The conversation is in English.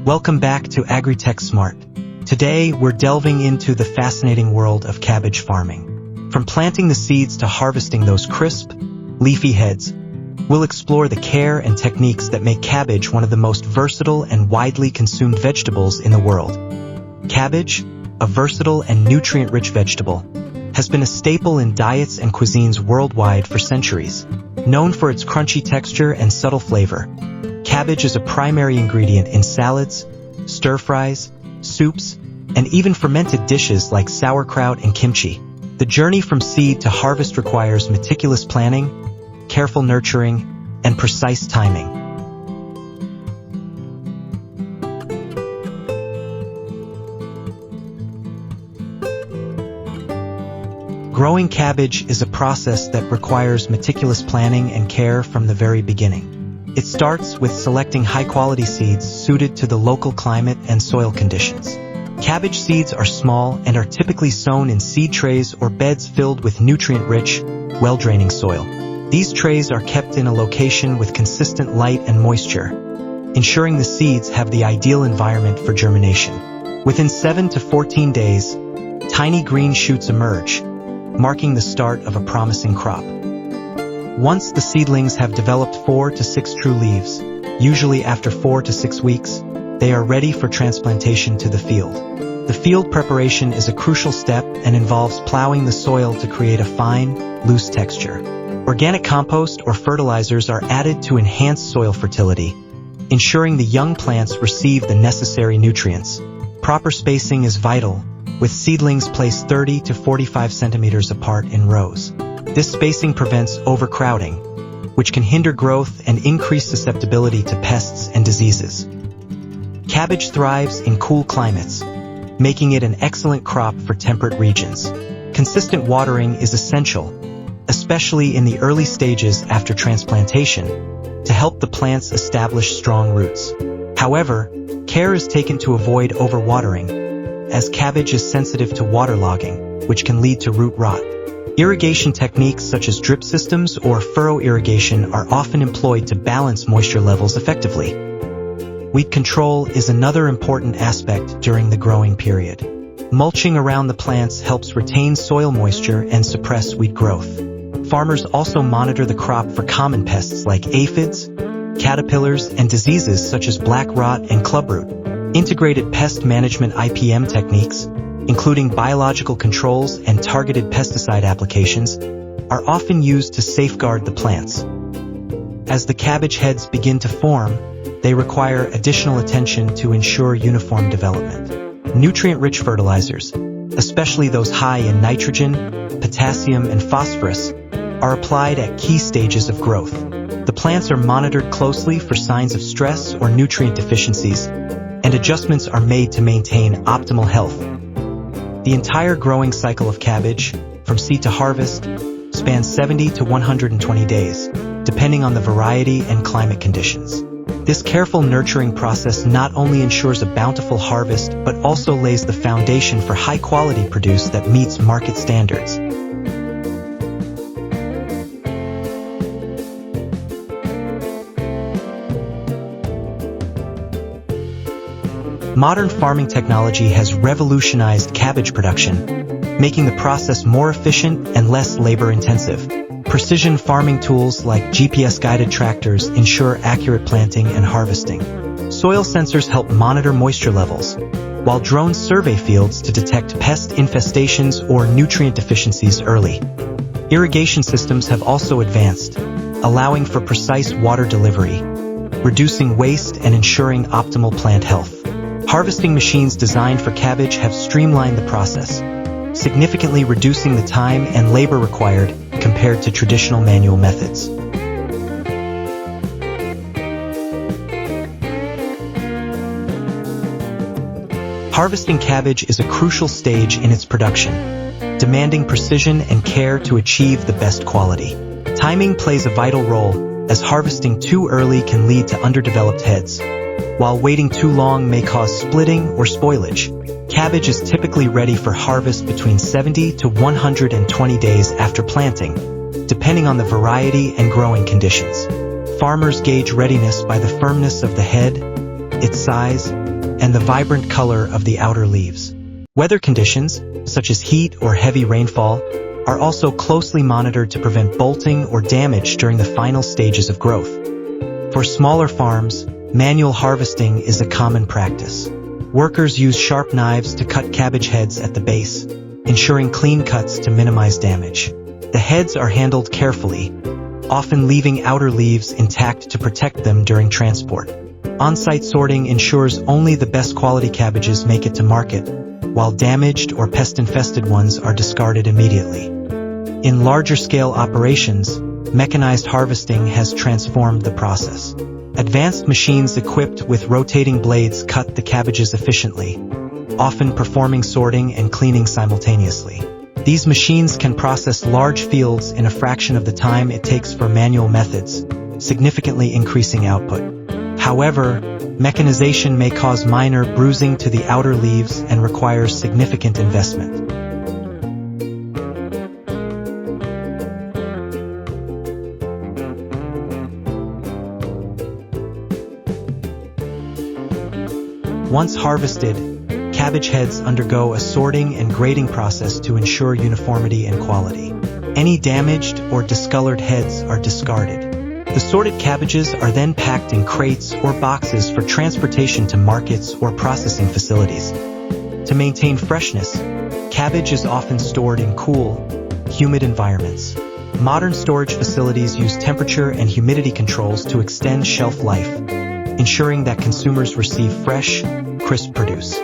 Welcome back to AgriTech Smart. Today, we're delving into the fascinating world of cabbage farming. From planting the seeds to harvesting those crisp, leafy heads, we'll explore the care and techniques that make cabbage one of the most versatile and widely consumed vegetables in the world. Cabbage, a versatile and nutrient-rich vegetable, has been a staple in diets and cuisines worldwide for centuries. Known for its crunchy texture and subtle flavor, cabbage is a primary ingredient in salads, stir-fries, soups, and even fermented dishes like sauerkraut and kimchi. The journey from seed to harvest requires meticulous planning, careful nurturing, and precise timing. Growing cabbage is a process that requires meticulous planning and care from the very beginning. It starts with selecting high-quality seeds suited to the local climate and soil conditions. Cabbage seeds are small and are typically sown in seed trays or beds filled with nutrient-rich, well-draining soil. These trays are kept in a location with consistent light and moisture, ensuring the seeds have the ideal environment for germination. Within 7 to 14 days, tiny green shoots emerge, marking the start of a promising crop. Once the seedlings have developed 4 to 6 true leaves, usually after 4 to 6 weeks, they are ready for transplantation to the field. The field preparation is a crucial step and involves plowing the soil to create a fine, loose texture. Organic compost or fertilizers are added to enhance soil fertility, ensuring the young plants receive the necessary nutrients. Proper spacing is vital, with seedlings placed 30 to 45 centimeters apart in rows. This spacing prevents overcrowding, which can hinder growth and increase susceptibility to pests and diseases. Cabbage thrives in cool climates, making it an excellent crop for temperate regions. Consistent watering is essential, especially in the early stages after transplantation, to help the plants establish strong roots. However, care is taken to avoid overwatering, as cabbage is sensitive to waterlogging, which can lead to root rot. Irrigation techniques such as drip systems or furrow irrigation are often employed to balance moisture levels effectively. Weed control is another important aspect during the growing period. Mulching around the plants helps retain soil moisture and suppress weed growth. Farmers also monitor the crop for common pests like aphids, caterpillars, and diseases such as black rot and clubroot. Integrated pest management (IPM) techniques, including biological controls and targeted pesticide applications, are often used to safeguard the plants. As the cabbage heads begin to form, they require additional attention to ensure uniform development. Nutrient-rich fertilizers, especially those high in nitrogen, potassium, and phosphorus, are applied at key stages of growth. The plants are monitored closely for signs of stress or nutrient deficiencies, and adjustments are made to maintain optimal health. The entire growing cycle of cabbage, from seed to harvest, spans 70 to 120 days, depending on the variety and climate conditions. This careful nurturing process not only ensures a bountiful harvest but also lays the foundation for high-quality produce that meets market standards. Modern farming technology has revolutionized cabbage production, making the process more efficient and less labor-intensive. Precision farming tools like GPS-guided tractors ensure accurate planting and harvesting. Soil sensors help monitor moisture levels, while drones survey fields to detect pest infestations or nutrient deficiencies early. Irrigation systems have also advanced, allowing for precise water delivery, reducing waste and ensuring optimal plant health. Harvesting machines designed for cabbage have streamlined the process, significantly reducing the time and labor required compared to traditional manual methods. Harvesting cabbage is a crucial stage in its production, demanding precision and care to achieve the best quality. Timing plays a vital role, as harvesting too early can lead to underdeveloped heads, while waiting too long may cause splitting or spoilage. Cabbage is typically ready for harvest between 70 to 120 days after planting, depending on the variety and growing conditions. Farmers gauge readiness by the firmness of the head, its size, and the vibrant color of the outer leaves. Weather conditions, such as heat or heavy rainfall, are also closely monitored to prevent bolting or damage during the final stages of growth. For smaller farms, manual harvesting is a common practice. Workers use sharp knives to cut cabbage heads at the base, ensuring clean cuts to minimize damage. The heads are handled carefully, often leaving outer leaves intact to protect them during transport. On-site sorting ensures only the best quality cabbages make it to market, while damaged or pest-infested ones are discarded immediately. In larger-scale operations, mechanized harvesting has transformed the process. Advanced machines equipped with rotating blades cut the cabbages efficiently, often performing sorting and cleaning simultaneously. These machines can process large fields in a fraction of the time it takes for manual methods, significantly increasing output. However, mechanization may cause minor bruising to the outer leaves and requires significant investment. Once harvested, cabbage heads undergo a sorting and grading process to ensure uniformity and quality. Any damaged or discolored heads are discarded. The sorted cabbages are then packed in crates or boxes for transportation to markets or processing facilities. To maintain freshness, cabbage is often stored in cool, humid environments. Modern storage facilities use temperature and humidity controls to extend shelf life, ensuring that consumers receive fresh, crisp produce.